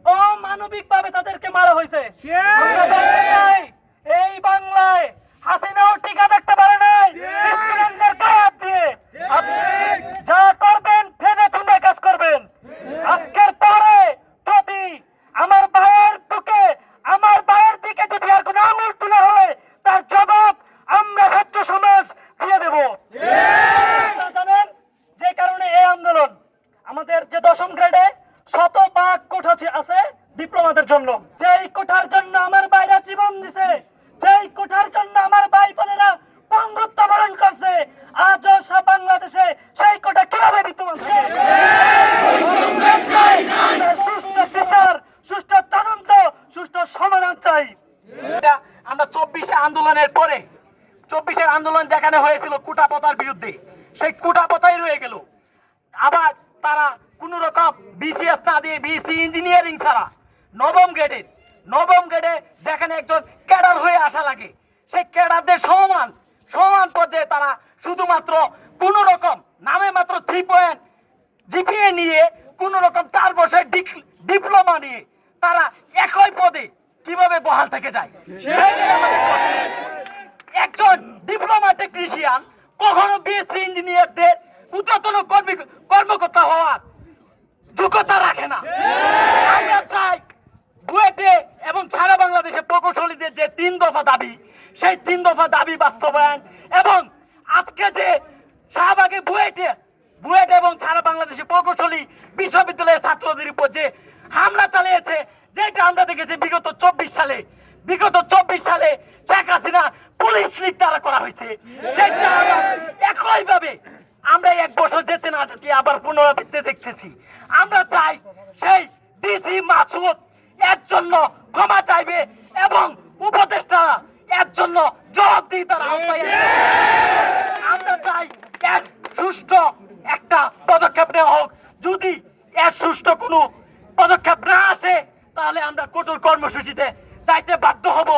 অমানবিকভাবে তাদেরকে মারা হয়েছে। আমরা বলতে চাই, এই বাংলায় হাসিনাও টিকা থাকতে পারে নাই স্টুডেন্টদের গায়ে হাত দিয়ে। আপনি যা করবেন ভেবে চিন্তে কাজ করবেন। আজকের পরে যদি আমার ভাইয়ের বুকে, আমার ভাইয়ের দিকে যদি আর কোনো আঙুল তোলা হয়, তার জবাব আমরা ছাত্র সমাজ দিয়ে দেব। আপনারা জানেন যে কারণে এই আন্দোলন, আমাদের যে 10ম গ্রেডে শতভাগ কোঠা আছে ডিপ্লোমাদের জন্য, যেই কোঠার জন্য আমার ভাইরা জীবন দিছে, যেই কোঠার জন্য আমার ভাই বোনেরা বন্ধুত্ব বরণ করছে, আজও সব বাংলাদেশে সেই কোঠা কিভাবে বিদ্যমান থাকে? সুষ্ঠু বিচার, সুষ্ঠু তদন্ত, সুষ্ঠু সমাধান চাই। আমরা 24 আন্দোলনের পরে, 24 আন্দোলন যেখানে হয়েছিল কোটা প্রথার বিরুদ্ধে, সেই কোটা প্রথাই রয়ে গেল। আবার তারা কোন রকম বিসিএস না দিয়ে বিসি ইঞ্জিনিয়ারিং ছাড়া নবম গ্রেডে যেখানে একজন ক্যাডার হয়ে আসা লাগে, সেই ক্যাডারদের সমান পর্যায়ে তারা শুধুমাত্র কোন রকম নামে মাত্র 3 পয়েন্ট জিপিএ নিয়ে, কোন রকম 4 বছরের ডিপ্লোমা নিয়ে তারা একই পদে কিভাবে বহাল থেকে যায়? একজন ডিপ্লোমা টেকনিশিয়ান কখনো বিএসসি ইঞ্জিনিয়ারদের ঊর্ধ্বতন কর্মকর্তা হওয়ার যোগ্যতা রাখে না। আমরা চাই বুয়েটে এবং সারা বাংলাদেশে প্রকৌশলীদের যে 3 দফা দাবি, সেই 3 দফা দাবি বাস্তবায়ন, এবং আজকে যে শাহবাগে বুয়েট এবং সারা বাংলাদেশে প্রকৌশলী বিশ্ববিদ্যালয়ের ছাত্রদের উপর যে হামলা চালিয়েছে, যেটা আমরা দেখেছি বিগত 24 সালে শেখ হাসিনা পুলিশ লীগ দ্বারা করা হয়েছে, সেটা একইভাবে আমরা 1 বছর যেতে না যেতে আবার পুনরাবৃত্তি দেখতেছি। আমরা চাই সেই ডিসি মাসুদ এর জন্য ক্ষমা চাইবে এবং উপদেষ্টা এর জন্য জবাবদিহিতার আওতায় আসবে। আমরা চাই এক সুষ্ঠু একটা পদক্ষেপ নেওয়া হোক। যদি এর সুষ্ঠু কোনো পদক্ষেপ না আসে, তাহলে আমরা কঠোর কর্মসূচিতে যাইতে বাধ্য হব।